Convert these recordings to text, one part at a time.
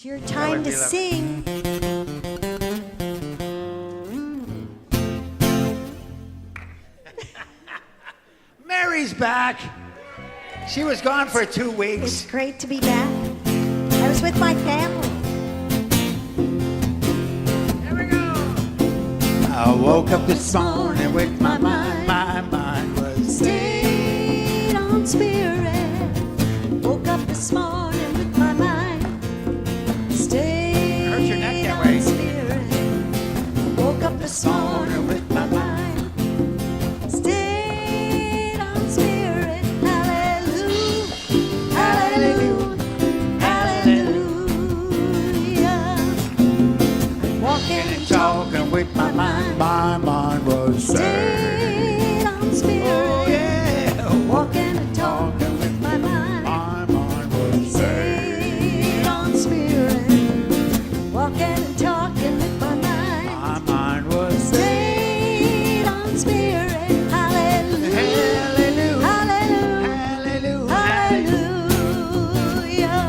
It's your time to sing. Mary's back. She was gone for 2 weeks. It's great to be back. I was with my family. Here we go. I woke up this morning with my mind was Stayed on spirit. Woke up this morning with my mind. Stayed Hurt your neck that on way. spirit. Woke up this morning with my mind. Stayed on spirit. Hallelujah. Hallelujah. Hallelujah. I'm walking and talking with my mind. My mind was stayed on spirit. Oh yeah. Walking and talking with my mind. My mind was Stayed on spirit. Walking and talking with my mind. My mind was Stayed on spirit. Hallelujah. Hallelujah. Hallelujah. Hallelujah. Hallelujah.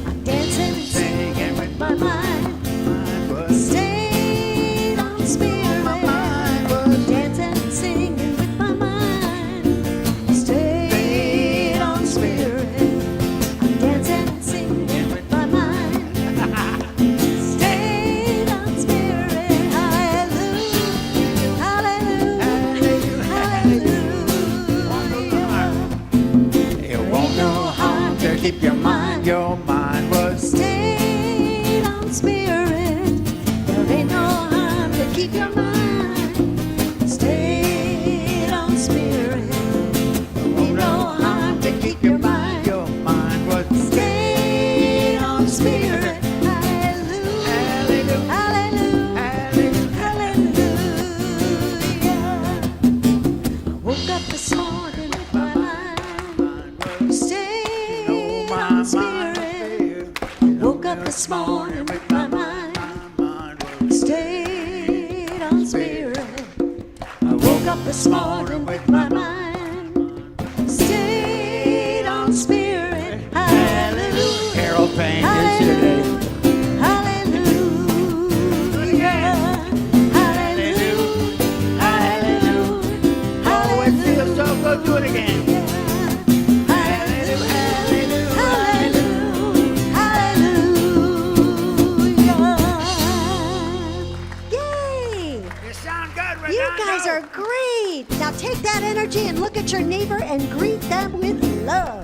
I'm dancing and singing with my mind. Mind was Stayed on spirit. My mind was Dancing and singing with my mind. Stayed on spirit. I'm dancing and singing with my mind. Stayed on spirit. Hallelujah. Hallelujah. Hallelujah. It won't do harm to keep your mind. Your mind was Stayed on spirit. There ain't no harm to keep your mind. Stayed on spirit. Ain't no harm to keep your mind. Your mind was Stayed on spirit. Hallelujah. Hallelujah. Hallelujah. Hallelujah. Woke up this morning with my mind. Stayed on spirit. Woke up this morning with my mind. Stayed on spirit. I woke up this morning with my mind. Stayed on spirit. Hallelujah. Carol Payne is here today. Hallelujah. Hallelujah. Hallelujah. Oh, it feels so good. Do it again. Hallelujah. Hallelujah. Yay! You sound good, Redondo. You guys are great. Now take that energy and look at your neighbor and greet them with love.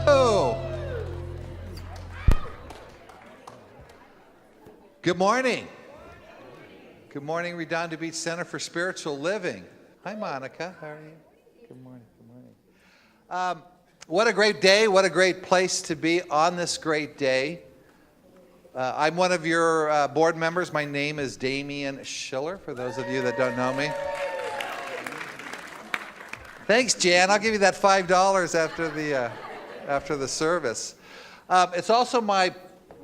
Oh. Good morning. Good morning, Redondo Beach Center for Spiritual Living. Hi, Monica. How are you? Good morning. Good morning. What a great day. What a great place to be on this great day. I'm one of your board members. My name is Damian Schiller, for those of you that don't know me. Thanks, Jan. I'll give you that $5 after the service. It's also my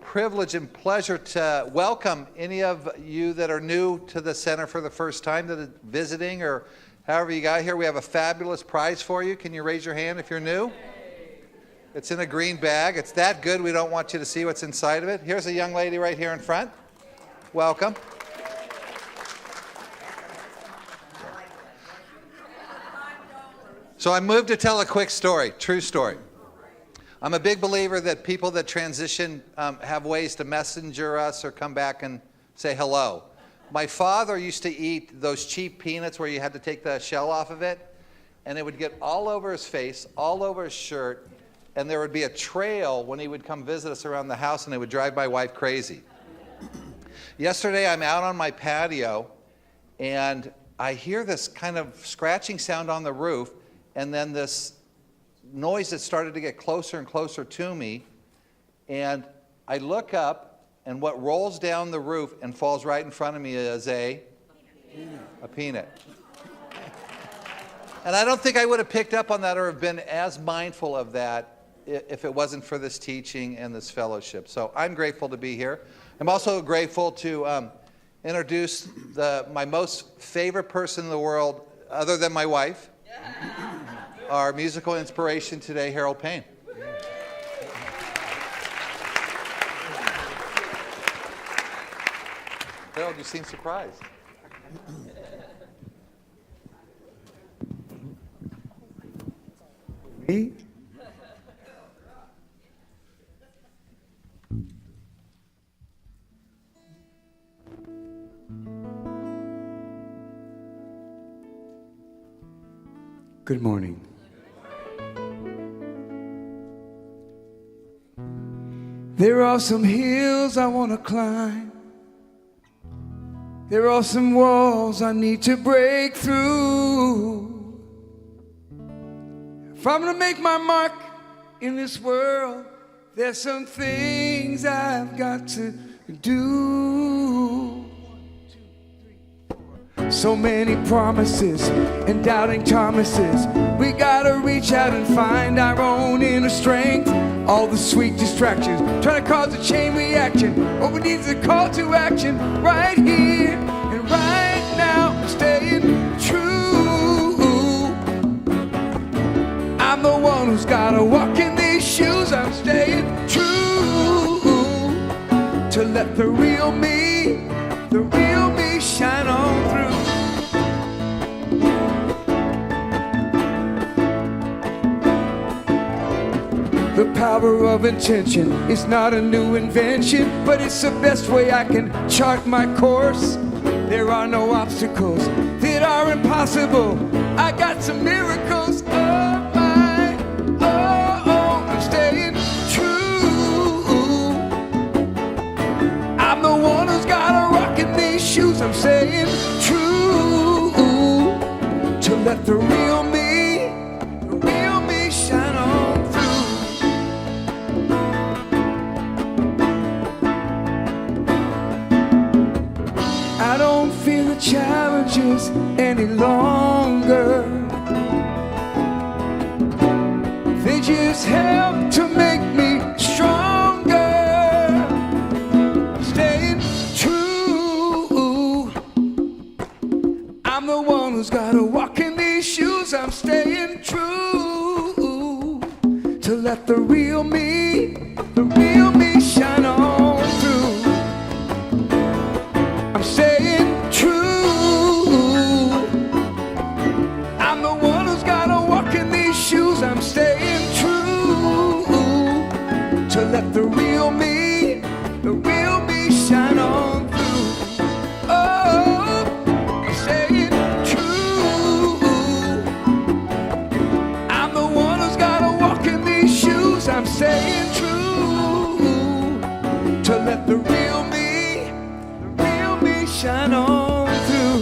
privilege and pleasure to welcome any of you that are new to the center for the first time, that are visiting or however you got here. We have a fabulous prize for you. Can you raise your hand if you're new? It's in a green bag. It's that good we don't want you to see what's inside of it. Here's a young lady right here in front. Welcome. So I moved to tell a quick story, true story. I'm a big believer that people that transition have ways to messenger us or come back and say hello. My father used to eat those cheap peanuts where you had to take the shell off of it, and it would get all over his face, all over his shirt, and there would be a trail when he would come visit us around the house, and it would drive my wife crazy. Yesterday, I'm out on my patio, and I hear this kind of scratching sound on the roof, and then this noise that started to get closer and closer to me, and I look up, and what rolls down the roof and falls right in front of me is a peanut. And I don't think I would have picked up on that or have been as mindful of that if it wasn't for this teaching and this fellowship. So I'm grateful to be here. I'm also grateful to introduce my most favorite person in the world, other than my wife, our musical inspiration today, Harold Payne. Harold, you seem surprised. Me? Good morning. There are some hills I want to climb. There are some walls I need to break through. If I'm gonna make my mark in this world, there's some things I've got to do. So many promises and doubting Thomases. We gotta reach out and find our own inner strength. All the sweet distractions trying to cause a chain reaction. What we need is a call to action right here and right now. Staying true. I'm the one who's gotta walk in these shoes. I'm staying true to let the real me shine on through. The power of intention is not a new invention, but it's the best way I can chart my course. There are no obstacles that are impossible. I got some miracles of my own. I'm staying true. I'm the one who's gotta rock in these shoes. I'm staying true to let the real me shine on through. I don't feel the challenges any longer. They just help to make me stronger. I'm staying true. I'm the one who's gotta walk in these shoes. I'm staying true to let the real me shine on through. I'm staying true. I'm the one who's gotta walk in these shoes. I'm staying true to let the real me shine on through. Oh, I'm staying true. I'm the one who's gotta walk in these shoes. I'm staying true to let the real me shine on through.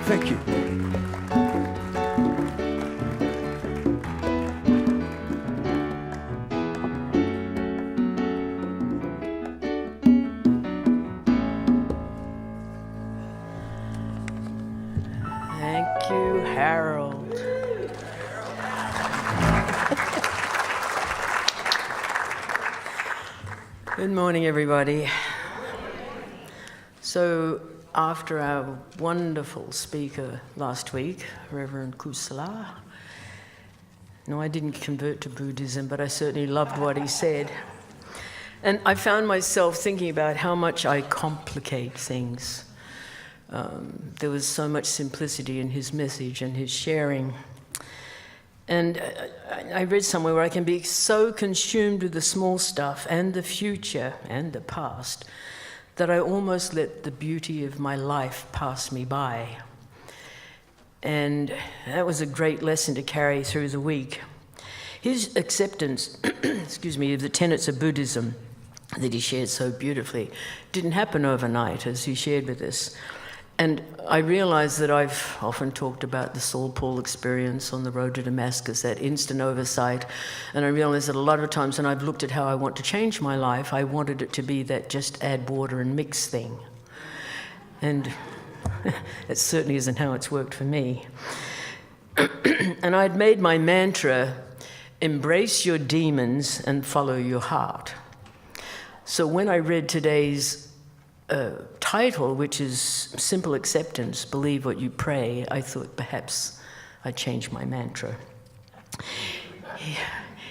Thank you. Thank you, Harold. Good morning, everybody. So after our wonderful speaker last week, Reverend Kusala, no, I didn't convert to Buddhism, but I certainly loved what he said. And I found myself thinking about how much I complicate things. There was so much simplicity in his message and his sharing. And I read somewhere where I can be so consumed with the small stuff and the future and the past that I almost let the beauty of my life pass me by. And that was a great lesson to carry through the week. His acceptance, excuse me, of the tenets of Buddhism that he shared so beautifully didn't happen overnight, as he shared with us. And I realized that I've often talked about the Saul Paul experience on the road to Damascus, that instant oversight. And I realized that a lot of times when I've looked at how I want to change my life, I wanted it to be that just add water and mix thing. And it certainly isn't how it's worked for me. And I'd made my mantra, embrace your demons and follow your heart. So when I read today's title, which is Simple Acceptance, Believe What You Pray, I thought perhaps I'd change my mantra.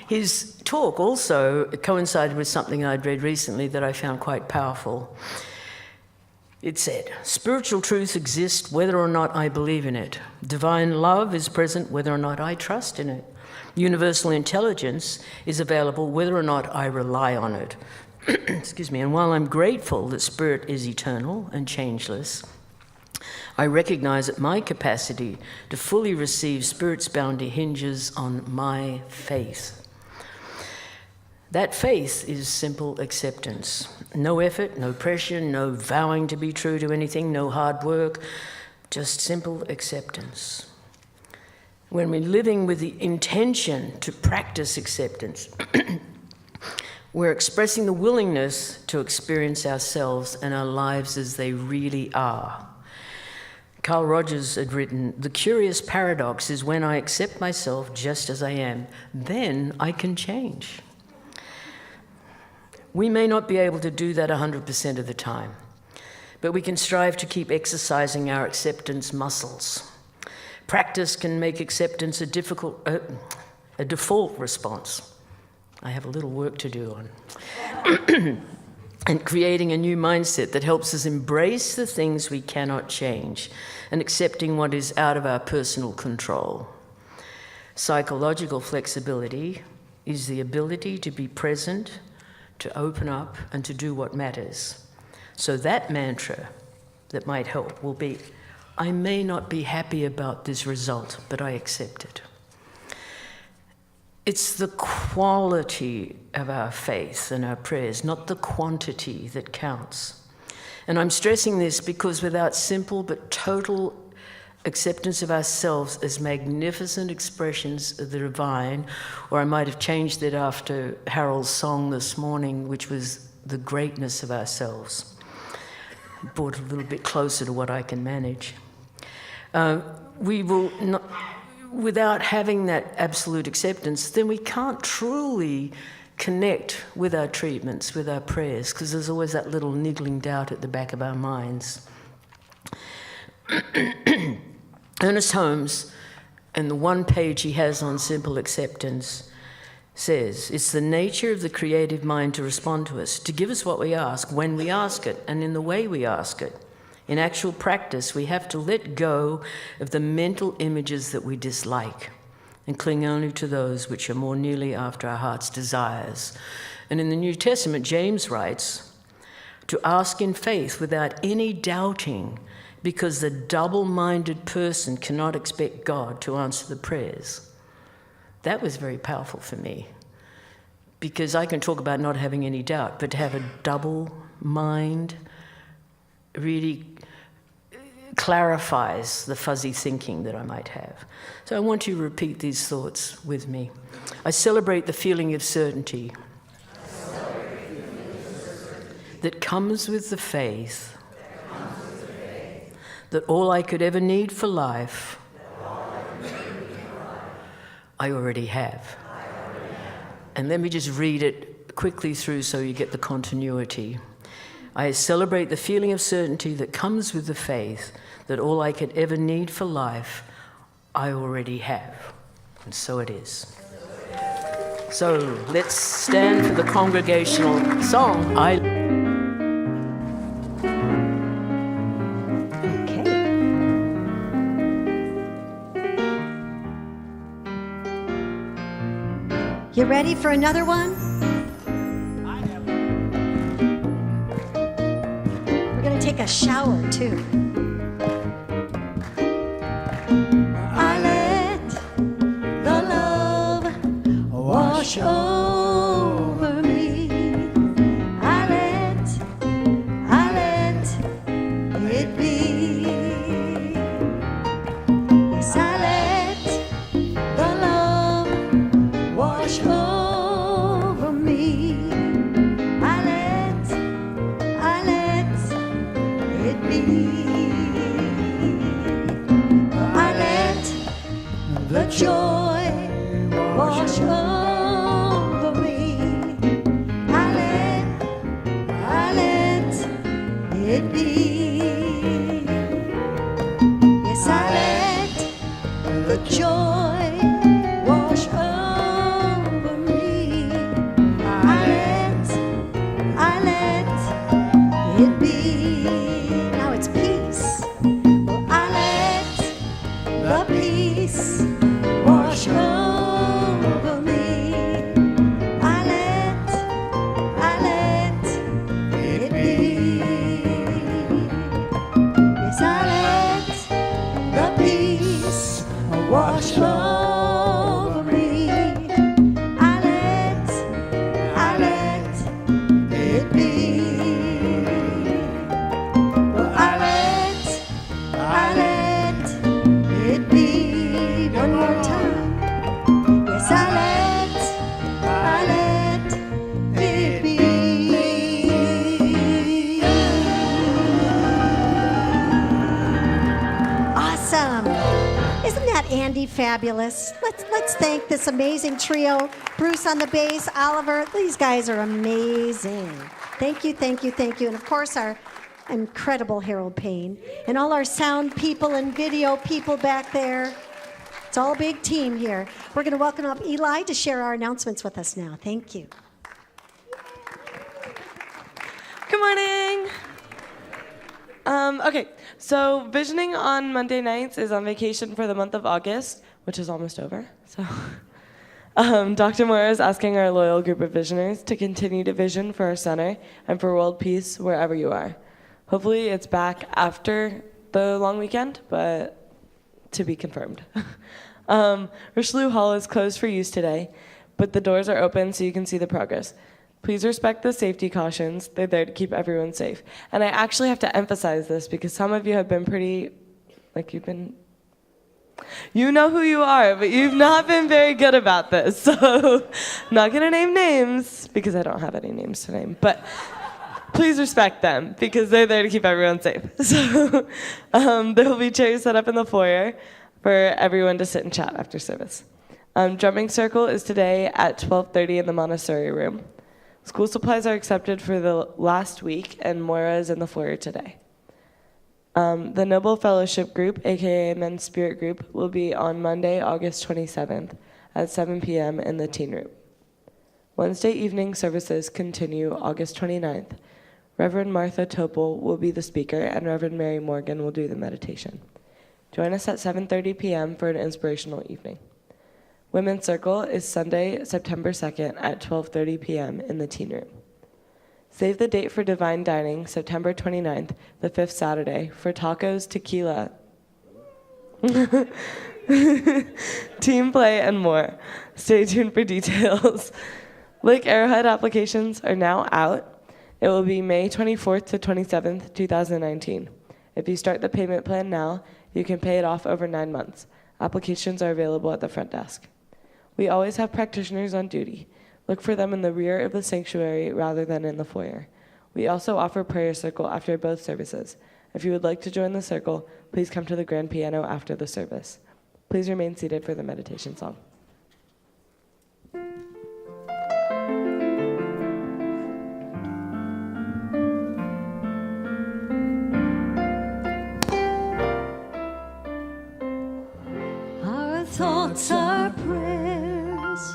His talk also coincided with something I'd read recently that I found quite powerful. It said, spiritual truth exists whether or not I believe in it. Divine love is present whether or not I trust in it. Universal intelligence is available whether or not I rely on it. Excuse me. And while I'm grateful that spirit is eternal and changeless, I recognize that my capacity to fully receive spirit's bounty hinges on my faith. That faith is simple acceptance. No effort, no pressure, no vowing to be true to anything, no hard work, just simple acceptance. When we're living with the intention to practice acceptance, we're expressing the willingness to experience ourselves and our lives as they really are. Carl Rogers had written, the curious paradox is when I accept myself just as I am, then I can change. We may not be able to do that 100% of the time, but we can strive to keep exercising our acceptance muscles. Practice can make acceptance a default response. I have a little work to do on. And creating a new mindset that helps us embrace the things we cannot change and accepting what is out of our personal control. Psychological flexibility is the ability to be present, to open up, and to do what matters. So that mantra that might help will be, I may not be happy about this result, but I accept it. It's the quality of our faith and our prayers, not the quantity, that counts. And I'm stressing this because without simple but total acceptance of ourselves as magnificent expressions of the divine, or I might have changed it after Harold's song this morning, which was the greatness of ourselves, brought it a little bit closer to what I can manage. We will not... Without having that absolute acceptance, then we can't truly connect with our treatments, with our prayers, because there's always that little niggling doubt at the back of our minds. Ernest Holmes, in the one page he has on simple acceptance, says, it's the nature of the creative mind to respond to us, to give us what we ask, when we ask it, and in the way we ask it. In actual practice, we have to let go of the mental images that we dislike and cling only to those which are more nearly after our heart's desires. And in the New Testament, James writes, to ask in faith without any doubting, because the double-minded person cannot expect God to answer the prayers. That was very powerful for me, because I can talk about not having any doubt, but to have a double mind really clarifies the fuzzy thinking that I might have. So I want you to repeat these thoughts with me. I celebrate the feeling of certainty that comes with the faith that all I could ever need for life, I already have. And let me just read it quickly through so you get the continuity. I celebrate the feeling of certainty that comes with the faith that all I could ever need for life, I already have. And so it is. So let's stand for the congregational song. Okay. You ready for another one? We're going to take a shower too. I let the love wash over me. I let it be. Yes, I let the love wash over me. I let it be. I let the joy wash over me. I let it be. Yes, I let the joy wash over me. I let it be. Now it's peace. Well, I let the peace wash over me. I let it be. Yes, I let the peace wash over me. I let it be. Well, I let it be. One more time. Yes, I let it be. Awesome. Isn't that Andy fabulous? Let's thank this amazing trio. Bruce on the bass, Oliver. These guys are amazing. Thank you. And of course, our incredible Harold Payne and all our sound people and video people back there. It's all a big team here. We're going to welcome up Eli to share our announcements with us now. Thank you. Good morning. Okay, so Visioning on Monday nights is on vacation for the month of August, which is almost over. So, Dr. Moore is asking our loyal group of visioners to continue to vision for our center and for world peace wherever you are. Hopefully, it's back after the long weekend, but to be confirmed. Richelieu Hall is closed for use today, but the doors are open so you can see the progress. Please respect the safety cautions. They're there to keep everyone safe. And I actually have to emphasize this because some of you have been you know who you are, but you've not been very good about this. So I'm not gonna name names because I don't have any names to name, but please respect them because they're there to keep everyone safe. So there will be chairs set up in the foyer for everyone to sit and chat after service. Drumming circle is today at 12:30 in the Montessori room. School supplies are accepted for the last week, and Moira is in the foyer today. The Noble Fellowship Group, aka Men's Spirit Group, will be on Monday, August 27th at 7 p.m. in the teen room. Wednesday evening services continue August 29th. Reverend Martha Topol will be the speaker, and Reverend Mary Morgan will do the meditation. Join us at 7:30 p.m. for an inspirational evening. Women's Circle is Sunday, September 2nd at 12:30 p.m. in the teen room. Save the date for Divine Dining, September 29th, the 5th Saturday, for tacos, tequila, team play, and more. Stay tuned for details. Lake Arrowhead applications are now out. It will be May 24th to 27th, 2019. If you start the payment plan now, you can pay it off over 9 months. Applications are available at the front desk. We always have practitioners on duty. Look for them in the rear of the sanctuary rather than in the foyer. We also offer prayer circle after both services. If you would like to join the circle, please come to the grand piano after the service. Please remain seated for the meditation song. thoughts are prayers,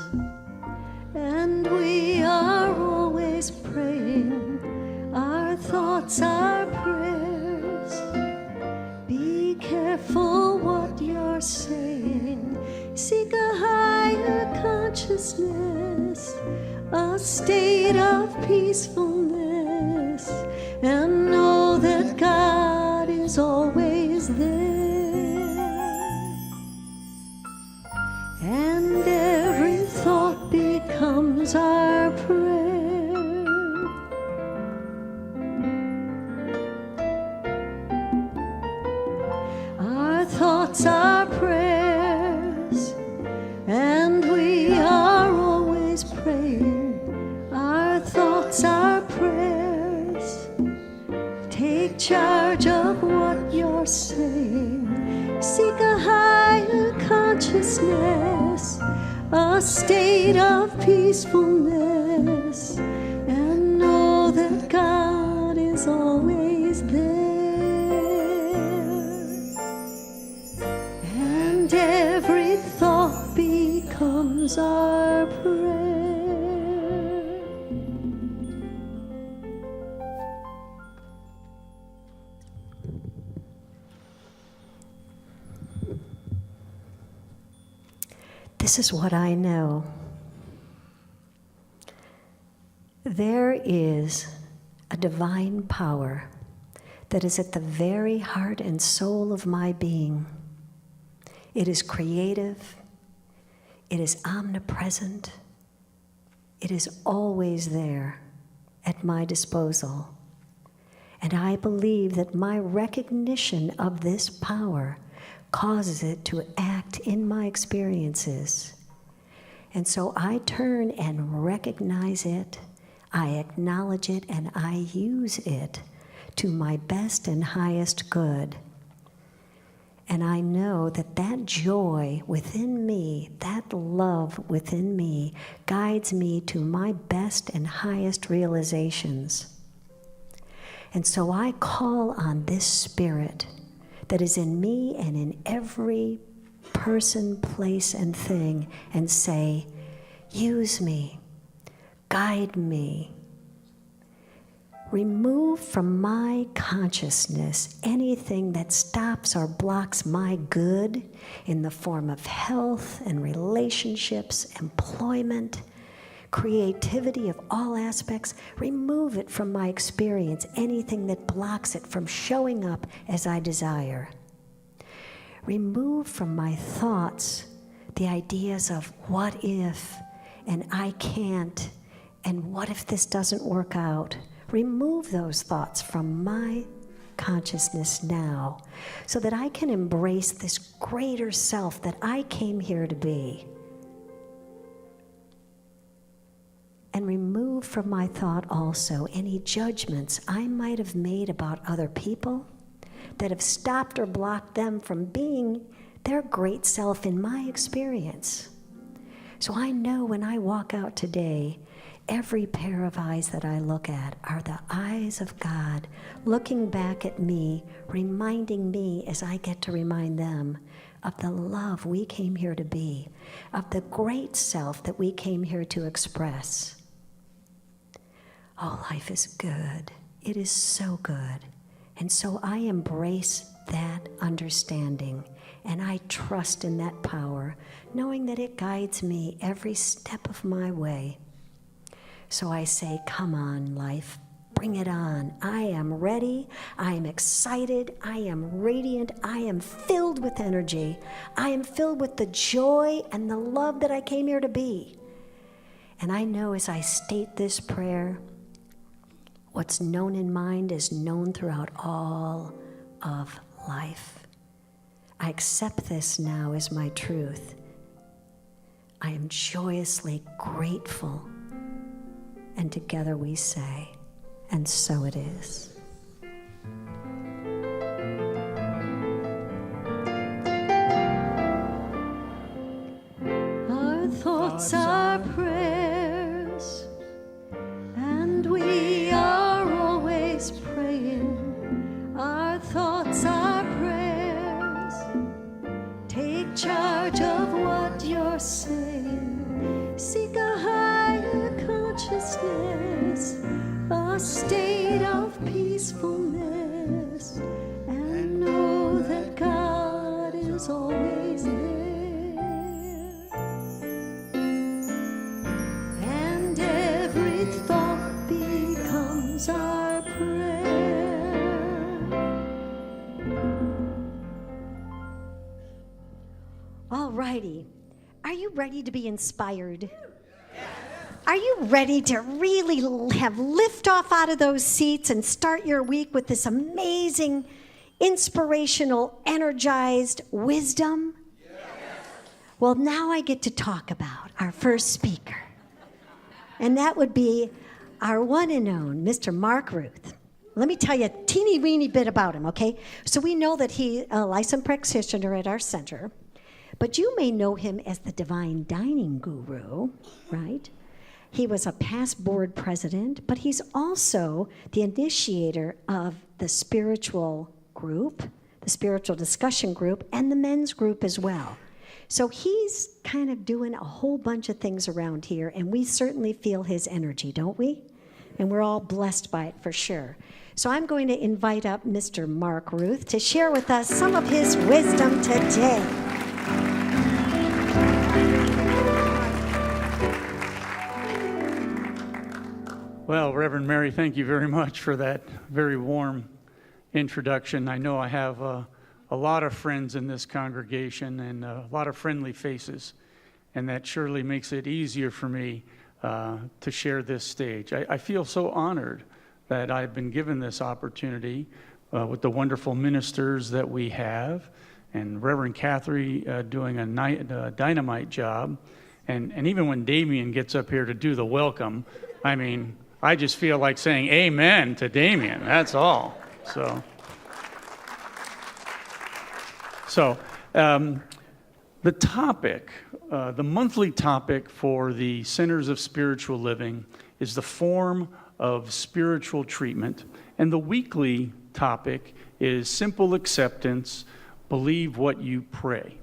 and we are always praying. Our thoughts are prayers. Be careful what you're saying. Seek a higher consciousness, a state of peacefulness, and know that God is always there. And every thought becomes our prayer. Our thoughts are prayers, and we are always praying. Our thoughts are prayers. Take charge of what you're saying. Seek a higher consciousness, a state of peacefulness, and know that God is always there. And every thought becomes our prayer. This is what I know. There is a divine power that is at the very heart and soul of my being. It is creative. It is omnipresent. It is always there at my disposal. And I believe that my recognition of this power causes it to act in my experiences. And so I turn and recognize it, I acknowledge it, and I use it to my best and highest good. And I know that that joy within me, that love within me, guides me to my best and highest realizations. And so I call on this spirit that is in me and in every person, place, and thing, and say, use me, guide me. Remove from my consciousness anything that stops or blocks my good in the form of health and relationships, employment, creativity of all aspects. Remove it from my experience, anything that blocks it from showing up as I desire. Remove from my thoughts the ideas of what if, and I can't, and what if this doesn't work out. Remove those thoughts from my consciousness now so that I can embrace this greater self that I came here to be. And remove from my thought also any judgments I might have made about other people that have stopped or blocked them from being their great self in my experience. So I know when I walk out today, every pair of eyes that I look at are the eyes of God, looking back at me, reminding me as I get to remind them of the love we came here to be, of the great self that we came here to express. Oh, life is good. It is so good. And so I embrace that understanding, and I trust in that power, knowing that it guides me every step of my way. So I say, come on, life, bring it on. I am ready. I am excited. I am radiant. I am filled with energy. I am filled with the joy and the love that I came here to be. And I know as I state this prayer, what's known in mind is known throughout all of life. I accept this now as my truth. I am joyously grateful. And together we say, and so it is. Our thoughts are prayers, and we are always praying. Our thoughts are prayers. Take charge of sing. Seek a higher consciousness, a state of peacefulness, and know that God is always there. And every thought becomes our prayer. All righty. Are you ready to be inspired? Are you ready to really have liftoff out of those seats and start your week with this amazing, inspirational, energized wisdom? Yes. Well, now I get to talk about our first speaker. And that would be our one and only Mr. Mark Ruth. Let me tell you a teeny weeny bit about him, okay? So we know that he's a licensed practitioner at our center. But you may know him as the divine dining guru, right? He was a past board president, but he's also the initiator of the spiritual group, the spiritual discussion group, and the men's group as well. So he's kind of doing a whole bunch of things around here, and we certainly feel his energy, don't we? And we're all blessed by it for sure. So I'm going to invite up Mr. Mark Ruth to share with us some of his wisdom today. Well, Reverend Mary, thank you very much for that very warm introduction. I know I have a lot of friends in this congregation and a lot of friendly faces, and that surely makes it easier for me to share this stage. I feel so honored that I've been given this opportunity with the wonderful ministers that we have, and Reverend Catherine doing a dynamite job. And even when Damien gets up here to do the welcome, I mean, I just feel like saying amen to Damien, that's all. So the topic, the monthly topic for the Centers of Spiritual Living is the form of spiritual treatment, and the weekly topic is simple acceptance, believe what you pray.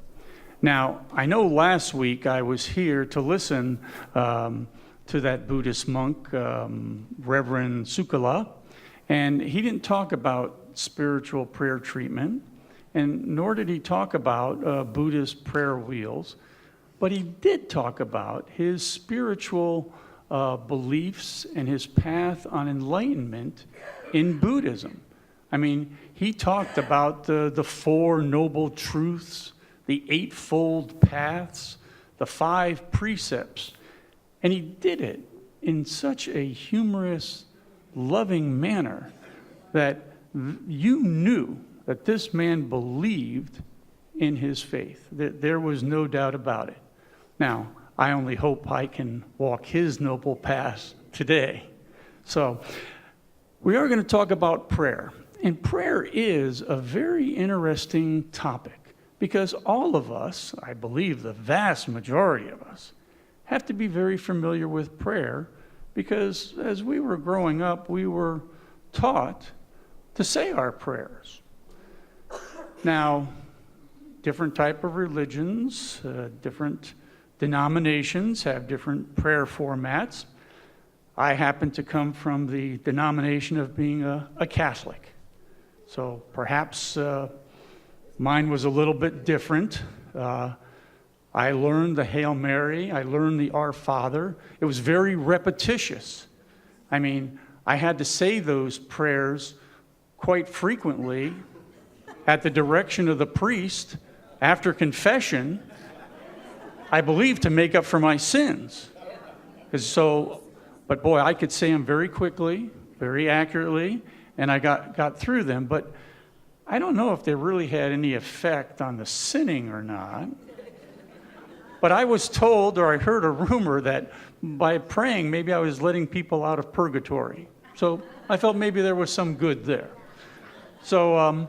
Now, I know last week I was here to listen to that Buddhist monk, Reverend Sukala, and he didn't talk about spiritual prayer treatment, and nor did he talk about Buddhist prayer wheels, but he did talk about his spiritual beliefs and his path on enlightenment in Buddhism. I mean, he talked about the Four Noble Truths, the Eightfold Paths, the 5 Precepts, and he did it in such a humorous, loving manner that you knew that this man believed in his faith, that there was no doubt about it. Now, I only hope I can walk his noble path today. So, we are going to talk about prayer. And prayer is a very interesting topic because all of us, I believe the vast majority of us, have to be very familiar with prayer because as we were growing up, we were taught to say our prayers. Now, different type of religions, different denominations have different prayer formats. I happen to come from the denomination of being a Catholic. So perhaps mine was a little bit different. I learned the Hail Mary. I learned the Our Father. It was very repetitious. I mean, I had to say those prayers quite frequently at the direction of the priest after confession, I believe to make up for my sins. But boy, I could say them very quickly, very accurately, and I got through them. But I don't know if they really had any effect on the sinning or not. But I was told, or I heard a rumor, that by praying, maybe I was letting people out of purgatory. So I felt maybe there was some good there. So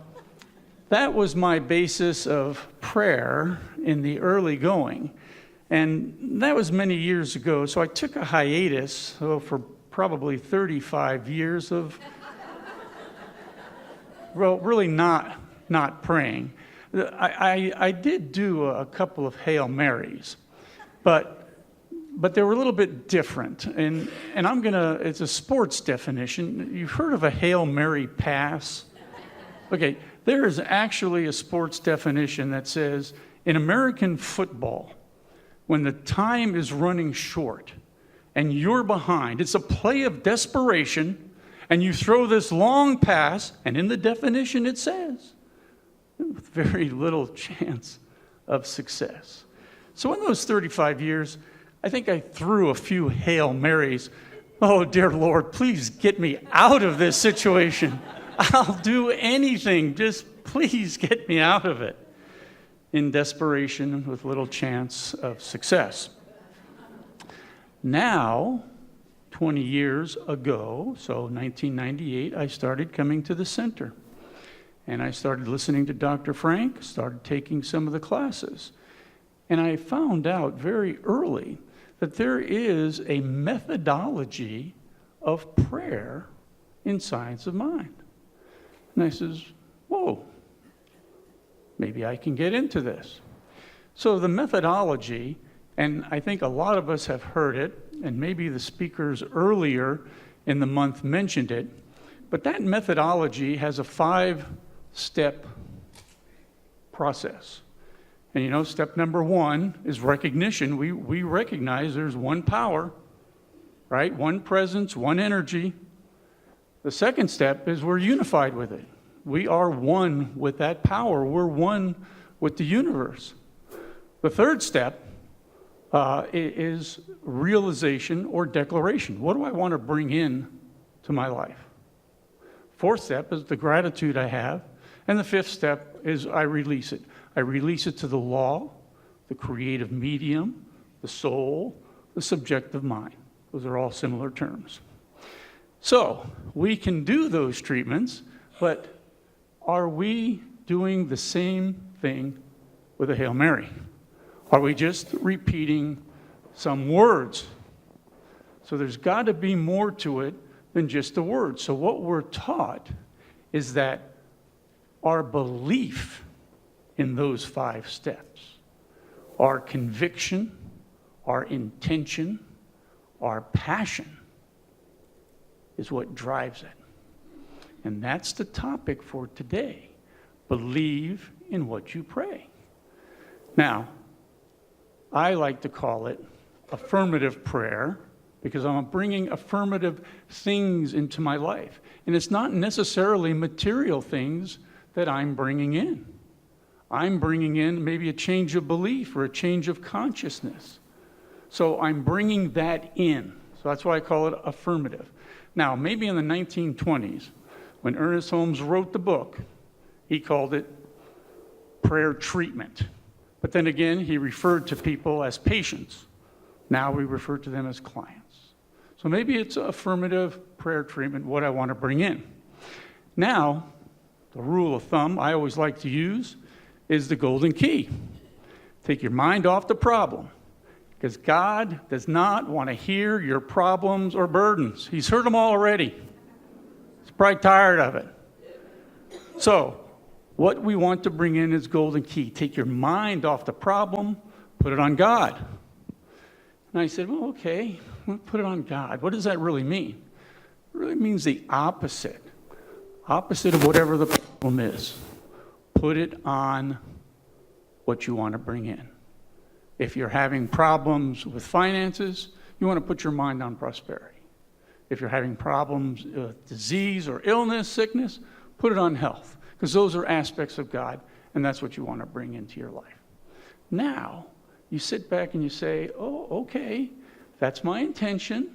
that was my basis of prayer in the early going. And that was many years ago. So I took a hiatus for probably 35 years of, well, really not praying. I did do a couple of Hail Marys, But they were a little bit different. And it's a sports definition. You've heard of a Hail Mary pass? Okay, there is actually a sports definition that says in American football, when the time is running short and you're behind, it's a play of desperation, and you throw this long pass, and in the definition it says, with very little chance of success. So in those 35 years, I think I threw a few Hail Marys. Oh, dear Lord, please get me out of this situation. I'll do anything. Just please get me out of it. In desperation with little chance of success. Now, 20 years ago, so 1998, I started coming to the center. And I started listening to Dr. Frank, started taking some of the classes. And I found out very early that there is a methodology of prayer in Science of Mind. And I says, whoa, maybe I can get into this. So the methodology, and I think a lot of us have heard it, and maybe the speakers earlier in the month mentioned it, but that methodology has a 5-step process. And step number 1 is recognition. We recognize there's one power, right? One presence, one energy. The second step is we're unified with it. We are one with that power. We're one with the universe. The third step is realization or declaration. What do I want to bring in to my life? Fourth step is the gratitude I have. And the fifth step is I release it. I release it to the law, the creative medium, the soul, the subjective mind. Those are all similar terms. So we can do those treatments, but are we doing the same thing with a Hail Mary? Are we just repeating some words? So there's got to be more to it than just the words. So what we're taught is that our belief in those 5 steps, our conviction, our intention, our passion is what drives it. And that's the topic for today. Believe in what you pray. Now, I like to call it affirmative prayer because I'm bringing affirmative things into my life. And it's not necessarily material things that I'm bringing in. I'm bringing in maybe a change of belief or a change of consciousness. So I'm bringing that in. So that's why I call it affirmative. Now, maybe in the 1920s, when Ernest Holmes wrote the book, he called it prayer treatment. But then again, he referred to people as patients. Now we refer to them as clients. So maybe it's affirmative prayer treatment, what I want to bring in. Now, the rule of thumb I always like to use is the golden key. Take your mind off the problem, because God does not want to hear your problems or burdens. He's heard them all already. He's probably tired of it. So, what we want to bring in is golden key. Take your mind off the problem, put it on God. And I said, well, okay, we'll put it on God. What does that really mean? It really means the opposite of whatever the problem is. Put it on what you want to bring in. If you're having problems with finances, you want to put your mind on prosperity. If you're having problems with disease or illness, sickness, put it on health, because those are aspects of God, and that's what you want to bring into your life. Now, you sit back and you say, oh, okay, that's my intention.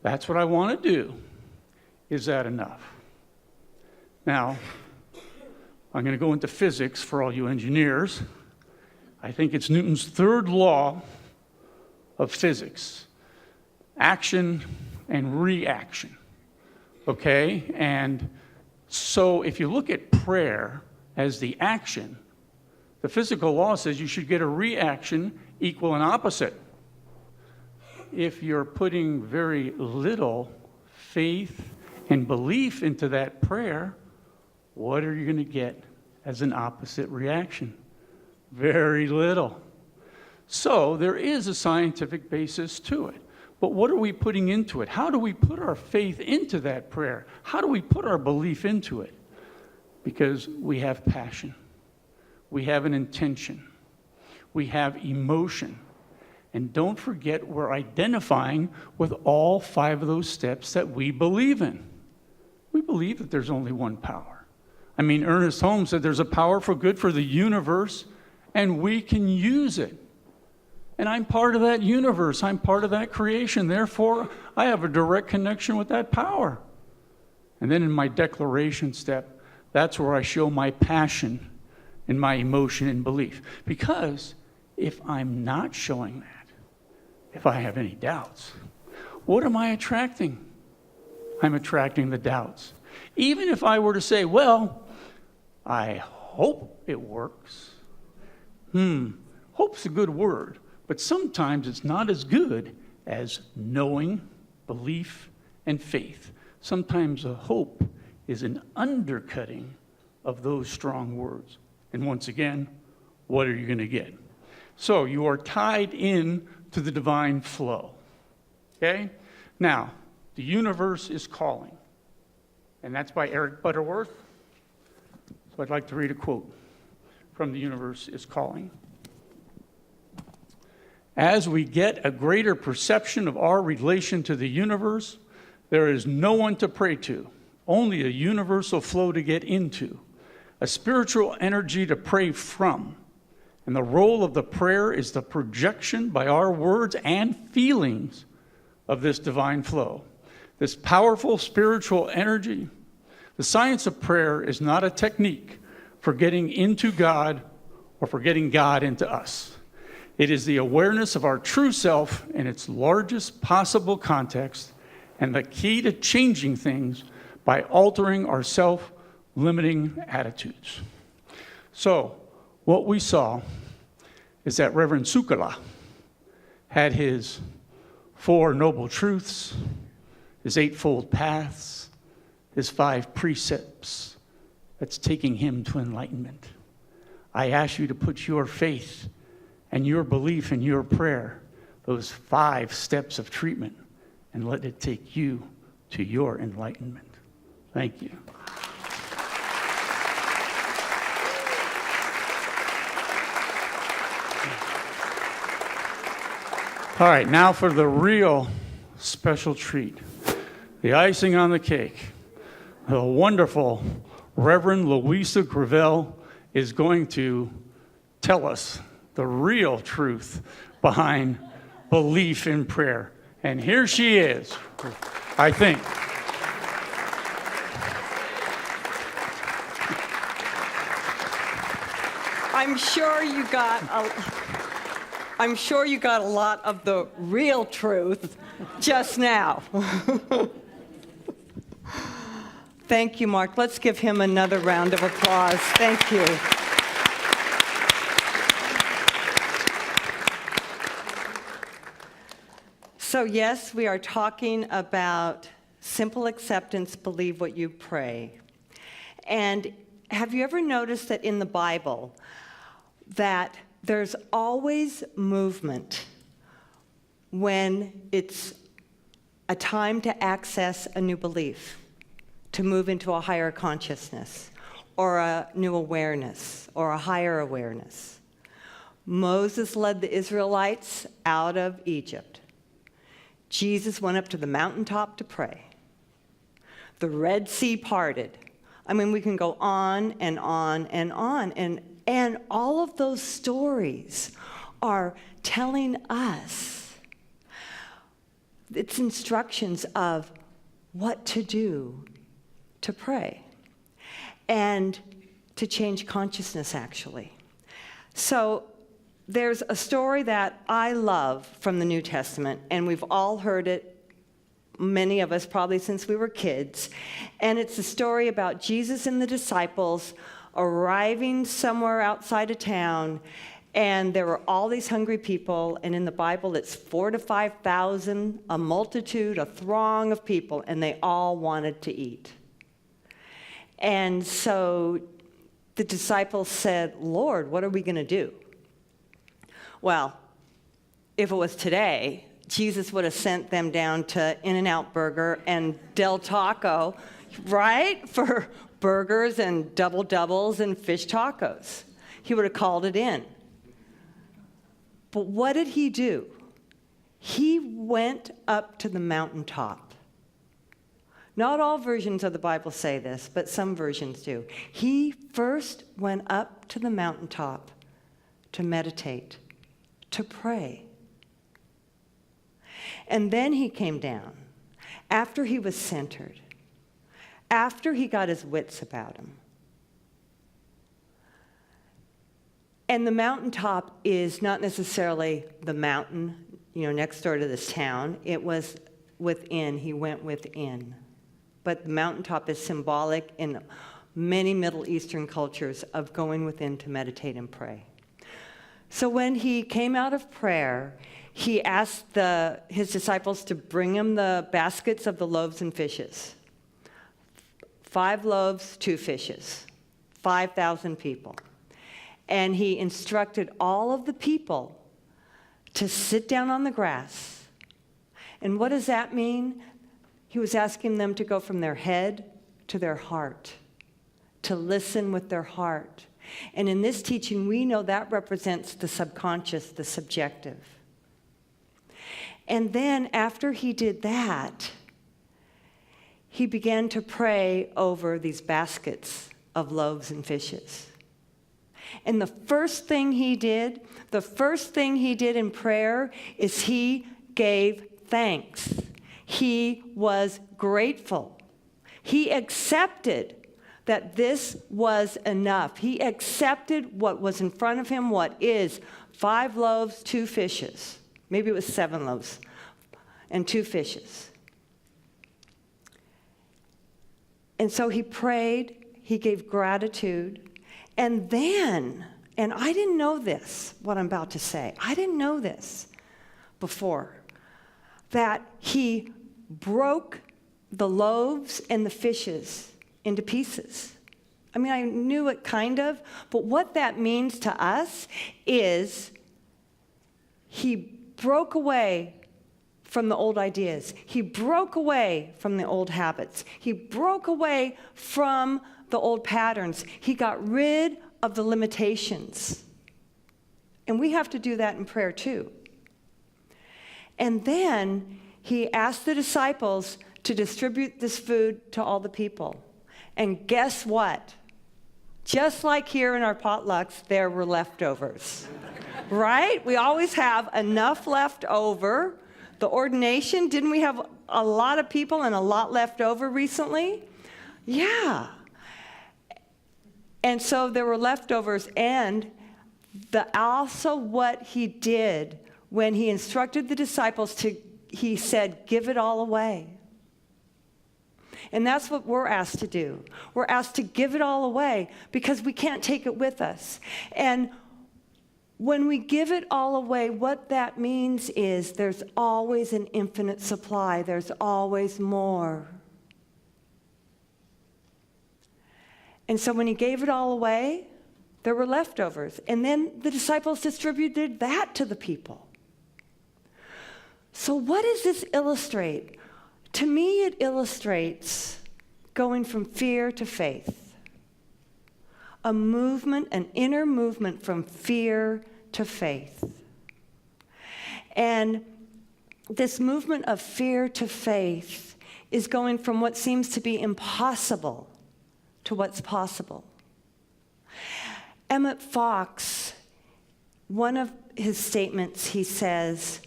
That's what I want to do. Is that enough? Now, I'm going to go into physics for all you engineers. I think it's Newton's third law of physics. Action and reaction. Okay? And so if you look at prayer as the action, the physical law says you should get a reaction equal and opposite. If you're putting very little faith and belief into that prayer, what are you going to get as an opposite reaction? Very little. So there is a scientific basis to it. But what are we putting into it? How do we put our faith into that prayer? How do we put our belief into it? Because we have passion. We have an intention. We have emotion. And don't forget, we're identifying with all 5 of those steps that we believe in. We believe that there's only one power. I mean, Ernest Holmes said there's a power for good for the universe, and we can use it. And I'm part of that universe. I'm part of that creation. Therefore, I have a direct connection with that power. And then in my declaration step, that's where I show my passion and my emotion and belief. Because if I'm not showing that, if I have any doubts, what am I attracting? I'm attracting the doubts. Even if I were to say, well, I hope it works. Hope's a good word. But sometimes it's not as good as knowing, belief, and faith. Sometimes a hope is an undercutting of those strong words. And once again, what are you going to get? So you are tied in to the divine flow. Okay? Now, the universe is calling. And that's by Eric Butterworth. So I'd like to read a quote from The Universe is Calling. As we get a greater perception of our relation to the universe, there is no one to pray to, only a universal flow to get into, a spiritual energy to pray from. And the role of the prayer is the projection by our words and feelings of this divine flow, this powerful spiritual energy. The science of prayer is not a technique for getting into God or for getting God into us. It is the awareness of our true self in its largest possible context and the key to changing things by altering our self-limiting attitudes. So, what we saw is that Reverend Sukala had his 4 noble truths, his 8-fold paths, his 5 precepts that's taking him to enlightenment. I ask you to put your faith and your belief in your prayer, those 5 steps of treatment, and let it take you to your enlightenment. Thank you. All right, now for the real special treat, the icing on the cake. The wonderful Reverend Louisa Gravel is going to tell us the real truth behind belief in prayer. And here she is, I think. I'm sure you got a lot of the real truth just now. Thank you, Mark. Let's give him another round of applause. Thank you. So yes, we are talking about simple acceptance, believe what you pray. And have you ever noticed that in the Bible that there's always movement when it's a time to access a new belief, to move into a higher consciousness, or a new awareness, or a higher awareness? Moses led the Israelites out of Egypt. Jesus went up to the mountaintop to pray. The Red Sea parted. I mean, we can go on and on and on. And all of those stories are telling us, it's instructions of what to do to pray and to change consciousness, actually. So there's a story that I love from the New Testament, and we've all heard it, many of us probably since we were kids. And it's a story about Jesus and the disciples arriving somewhere outside of town, and there were all these hungry people, and in the Bible it's 4,000 to 5,000, a multitude, a throng of people, and they all wanted to eat. And so the disciples said, Lord, what are we going to do? Well, if it was today, Jesus would have sent them down to In-N-Out Burger and Del Taco, right? For burgers and doubles and fish tacos. He would have called it in. But what did he do? He went up to the mountaintop. Not all versions of the Bible say this, but some versions do. He first went up to the mountaintop to meditate, to pray. And then he came down, after he was centered, after he got his wits about him. And the mountaintop is not necessarily the mountain, next door to this town. It was within. He went within. But the mountaintop is symbolic in many Middle Eastern cultures of going within to meditate and pray. So when he came out of prayer, he asked his disciples to bring him the baskets of the loaves and fishes. 5 loaves, 2 fishes, 5,000 people. And he instructed all of the people to sit down on the grass. And what does that mean? He was asking them to go from their head to their heart, to listen with their heart. And in this teaching, we know that represents the subconscious, the subjective. And then after he did that, he began to pray over these baskets of loaves and fishes. And the first thing he did in prayer is he gave thanks. He was grateful. He accepted that this was enough. He accepted what was in front of him, what is 5 loaves, 2 fishes. Maybe it was 7 loaves and 2 fishes. And so he prayed, he gave gratitude, and then, and I didn't know this, what I'm about to say. I didn't know this before, that he broke the loaves and the fishes into pieces. I mean, I knew it kind of, but what that means to us is he broke away from the old ideas. He broke away from the old habits. He broke away from the old patterns. He got rid of the limitations. And we have to do that in prayer too. And then he asked the disciples to distribute this food to all the people. And guess what? Just like here in our potlucks, there were leftovers. Right? We always have enough left over. The ordination, didn't we have a lot of people and a lot left over recently? Yeah. And so there were leftovers, and also what he did when he instructed the disciples he said, give it all away. And that's what we're asked to do. We're asked to give it all away because we can't take it with us. And when we give it all away, what that means is there's always an infinite supply. There's always more. And so when he gave it all away, there were leftovers. And then the disciples distributed that to the people. So what does this illustrate? To me, it illustrates going from fear to faith. A movement, an inner movement from fear to faith. And this movement of fear to faith is going from what seems to be impossible to what's possible. Emmett Fox, one of his statements, he says,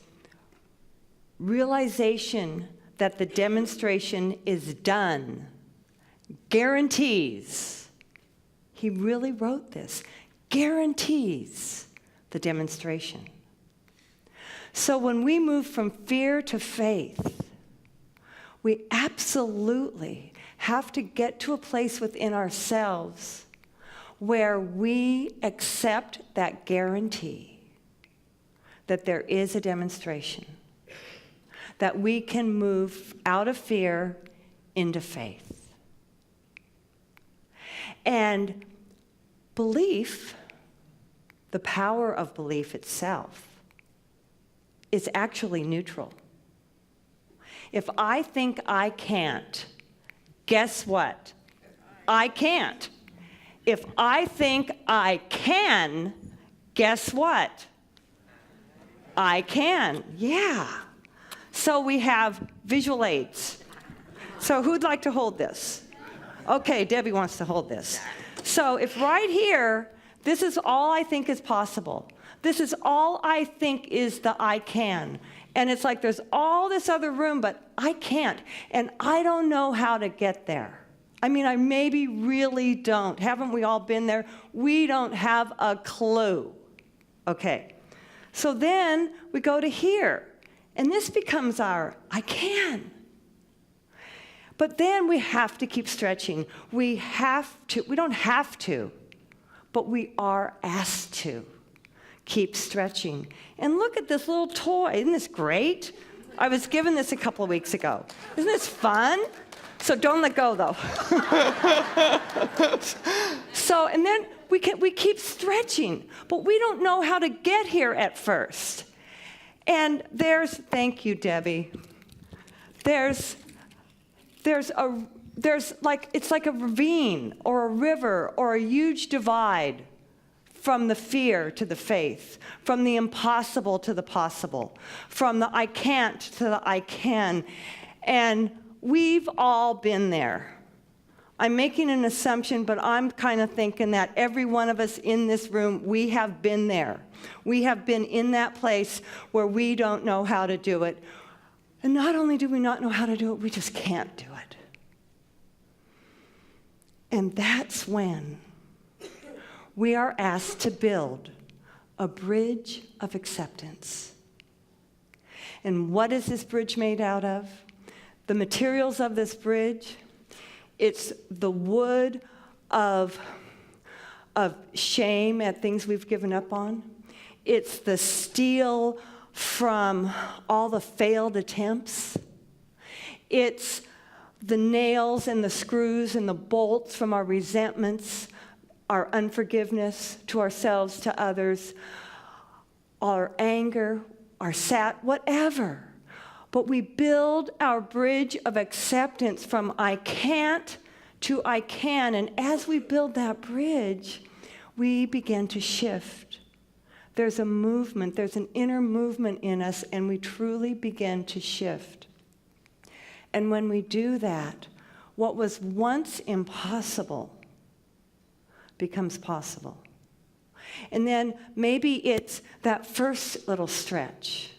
realization that the demonstration is done guarantees, he really wrote this, guarantees the demonstration. So when we move from fear to faith, we absolutely have to get to a place within ourselves where we accept that guarantee that there is a demonstration, that we can move out of fear into faith. And belief, the power of belief itself, is actually neutral. If I think I can't, guess what? I can't. If I think I can, guess what? I can. Yeah. So we have visual aids. So who'd like to hold this? Okay, Debbie wants to hold this. So if right here, this is all I think is possible. This is all I think is the I can. And it's like there's all this other room, but I can't. And I don't know how to get there. I mean, I maybe really don't. Haven't we all been there? We don't have a clue. Okay. So then we go to here. And this becomes our I can. But then we have to keep stretching. We don't have to, but we are asked to keep stretching. And look at this little toy. Isn't this great? I was given this a couple of weeks ago. Isn't this fun? So don't let go, though. So, and then we keep stretching, but we don't know how to get here at first. And thank you, Debbie. It's like a ravine or a river or a huge divide from the fear to the faith, from the impossible to the possible, from the I can't to the I can. And we've all been there. I'm making an assumption, but I'm kind of thinking that every one of us in this room, we have been there. We have been in that place where we don't know how to do it. And not only do we not know how to do it, we just can't do it. And that's when we are asked to build a bridge of acceptance. And what is this bridge made out of? The materials of this bridge, it's the wood of shame at things we've given up on. It's the steel from all the failed attempts. It's the nails and the screws and the bolts from our resentments, our unforgiveness to ourselves, to others, our anger, our whatever. But we build our bridge of acceptance from I can't to I can. And as we build that bridge, we begin to shift. There's a movement, there's an inner movement in us, and we truly begin to shift. And when we do that, what was once impossible becomes possible. And then maybe it's that first little stretch.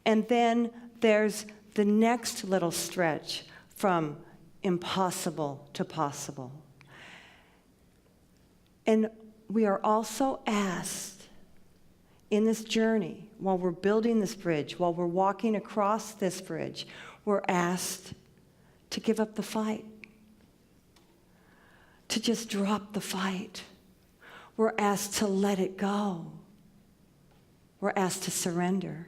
And then there's the next little stretch from impossible to possible. And we are also asked in this journey, while we're building this bridge, while we're walking across this bridge, we're asked to give up the fight, to just drop the fight. We're asked to let it go. We're asked to surrender.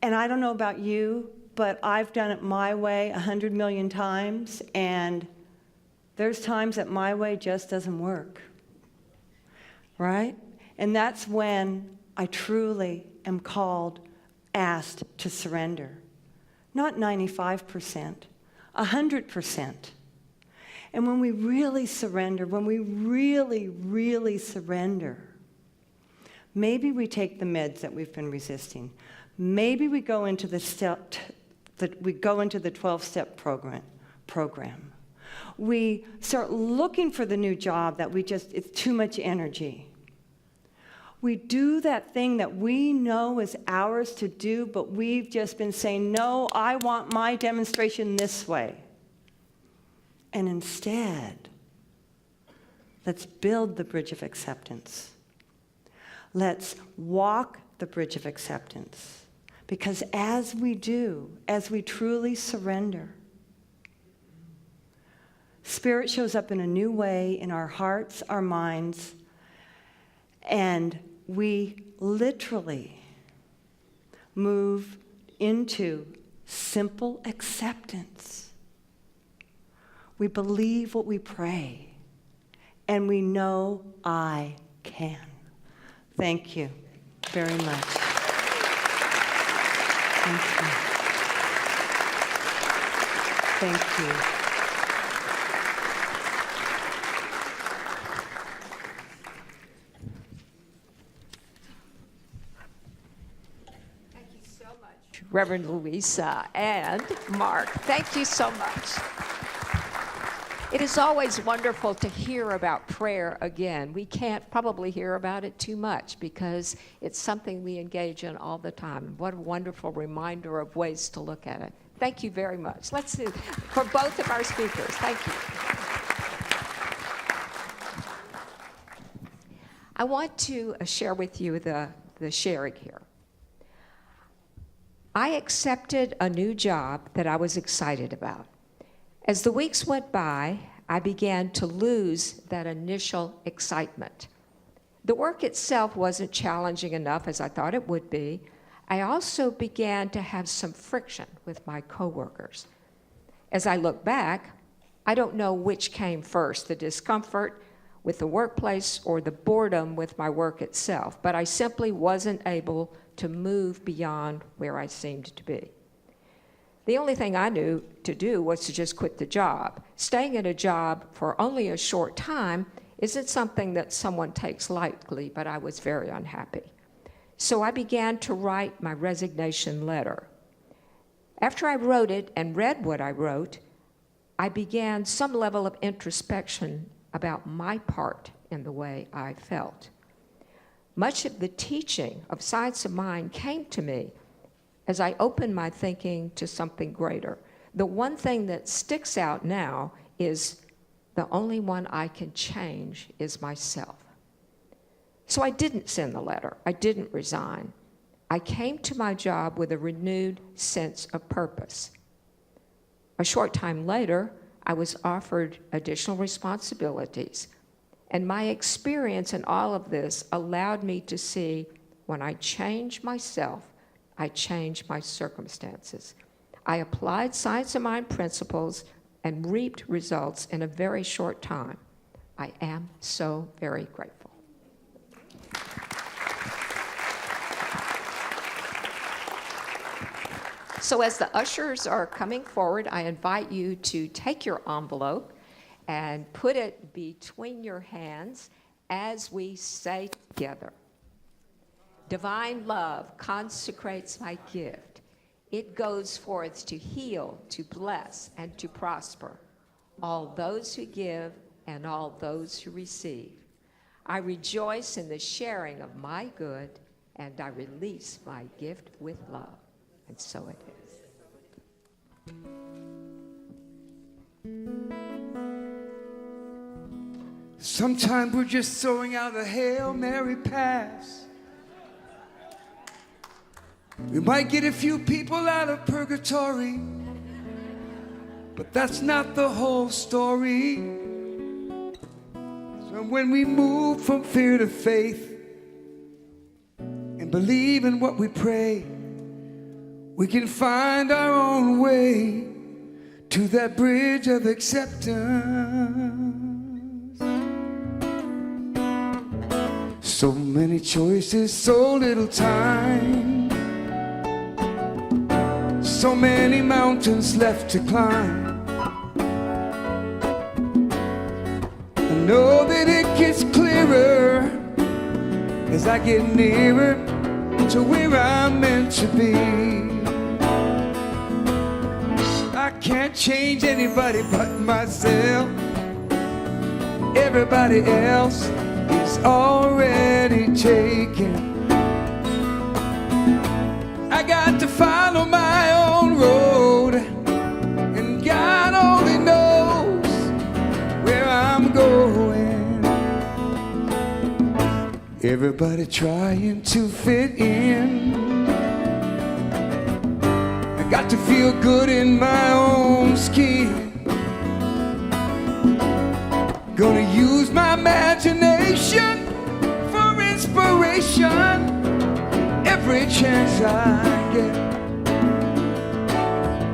And I don't know about you, but I've done it my way 100 million times, and there's times that my way just doesn't work, right? And that's when I truly am asked to surrender. Not 95%, 100%. And when we really surrender, when we really, really surrender, maybe we take the meds that we've been resisting. Maybe we go into the 12-step program. We start looking for the new job that it's too much energy. We do that thing that we know is ours to do, but we've just been saying, no, I want my demonstration this way. And instead, let's build the bridge of acceptance. Let's walk the bridge of acceptance. Because as we do, as we truly surrender, Spirit shows up in a new way in our hearts, our minds, and we literally move into simple acceptance. We believe what we pray, and we know I can. Thank you. very much. Thank you. Thank you. Reverend Louisa and Mark, thank you so much. It is always wonderful to hear about prayer again. We can't probably hear about it too much because it's something we engage in all the time. What a wonderful reminder of ways to look at it. Thank you very much. Let's do for both of our speakers. Thank you. I want to share with you the sharing here. I accepted a new job that I was excited about. As the weeks went by, I began to lose that initial excitement. The work itself wasn't challenging enough as I thought it would be. I also began to have some friction with my coworkers. As I look back, I don't know which came first, the discomfort with the workplace or the boredom with my work itself, but I simply wasn't able to move beyond where I seemed to be. The only thing I knew to do was to just quit the job. Staying at a job for only a short time isn't something that someone takes lightly, but I was very unhappy. So I began to write my resignation letter. After I wrote it and read what I wrote, I began some level of introspection about my part in the way I felt. Much of the teaching of Science of Mind came to me as I opened my thinking to something greater. The one thing that sticks out now is the only one I can change is myself. So I didn't send the letter. I didn't resign. I came to my job with a renewed sense of purpose. A short time later, I was offered additional responsibilities. And my experience in all of this allowed me to see when I change myself, I change my circumstances. I applied Science of Mind principles and reaped results in a very short time. I am so very grateful. So as the ushers are coming forward, I invite you to take your envelope and put it between your hands as we say together. Divine love consecrates my gift. It goes forth to heal, to bless, and to prosper all those who give and all those who receive. I rejoice in the sharing of my good, and I release my gift with love. And so it is. Sometimes we're just throwing out a Hail Mary pass. We might get a few people out of purgatory, but that's not the whole story. So when we move from fear to faith and believe in what we pray, we can find our own way to that bridge of acceptance. So many choices, so little time. So many mountains left to climb. I know that it gets clearer as I get nearer to where I'm meant to be. I can't change anybody but myself. Everybody else is already taken. I got to follow my own road, and God only knows where I'm going. Everybody trying to fit in. I got to feel good in my own skin. Gonna use my imagination for inspiration every chance I get.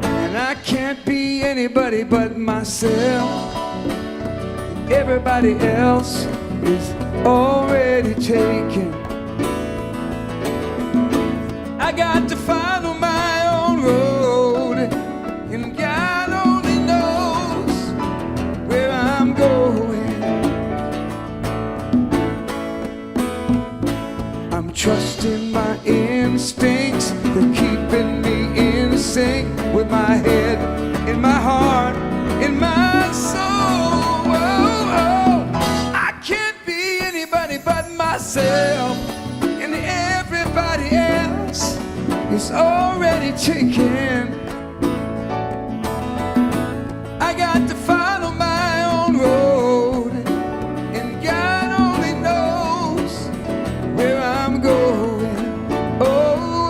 And I can't be anybody but myself. Everybody else is already taken. I got to follow my own road, and God only knows where I'm going. I'm trusting my instincts, they're keeping me in sync with my head, in my heart, in my soul. I can't be anybody but myself, and everybody else is already taken. I got to follow my own road, and God only knows where I'm going. Oh,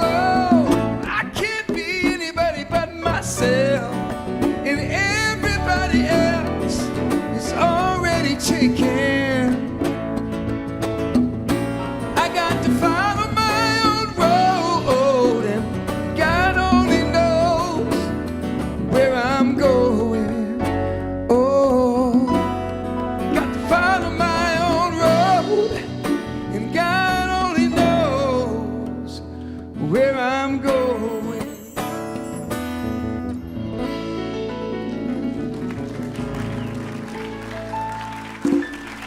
I can't be anybody but myself, and everybody else is already taken. I got to follow my own road, and God only knows where I'm going. Oh, got to follow my own road, and God only knows where I'm going.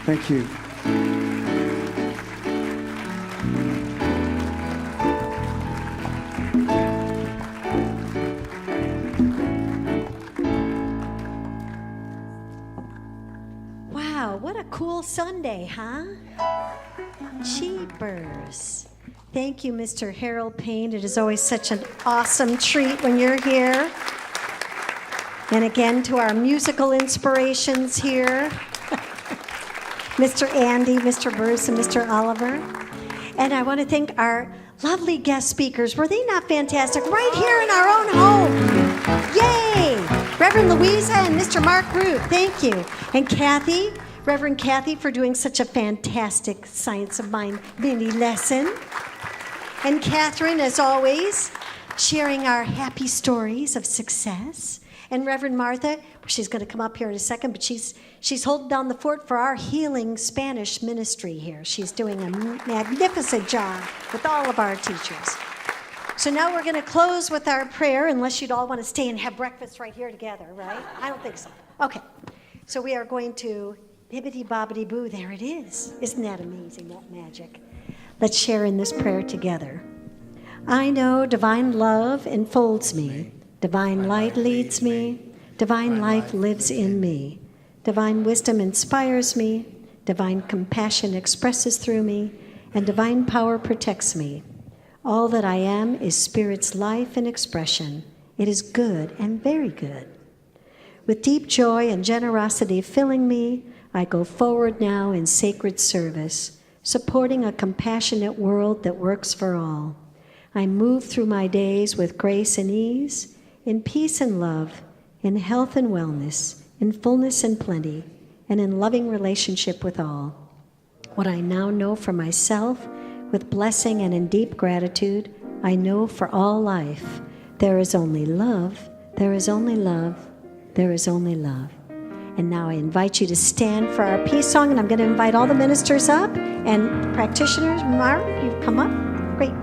Thank you. Wow, what a cool Sunday, huh? Cheapers. Thank you, Mr. Harold Payne. It is always such an awesome treat when you're here. And again, to our musical inspirations here, Mr. Andy, Mr. Bruce, and Mr. Oliver. And I want to thank our lovely guest speakers. Were they not fantastic? Right here in our own home. Yay! Reverend Louisa and Mr. Mark Root, thank you. And Kathy, Reverend Kathy, for doing such a fantastic Science of Mind mini lesson. And Catherine, as always, sharing our happy stories of success. And Reverend Martha, she's going to come up here in a second, but she's holding down the fort for our healing Spanish ministry here. She's doing a magnificent job with all of our teachers. So now we're going to close with our prayer, unless you'd all want to stay and have breakfast right here together, right? I don't think so. Okay. So we are going to bibbidi bobbidi boo. There it is. Isn't that amazing, that magic? Let's share in this prayer together. I know divine love enfolds me. Divine light leads me. Divine life lives in me. Divine wisdom inspires me. Divine compassion expresses through me. And divine power protects me. All that I am is Spirit's life and expression. It is good and very good. With deep joy and generosity filling me, I go forward now in sacred service, supporting a compassionate world that works for all. I move through my days with grace and ease, in peace and love, in health and wellness, in fullness and plenty, and in loving relationship with all. What I now know for myself, with blessing and in deep gratitude, I know for all life. There is only love, there is only love, there is only love. And now I invite you to stand for our peace song, and I'm going to invite all the ministers up and practitioners. Mark, you come up. Great.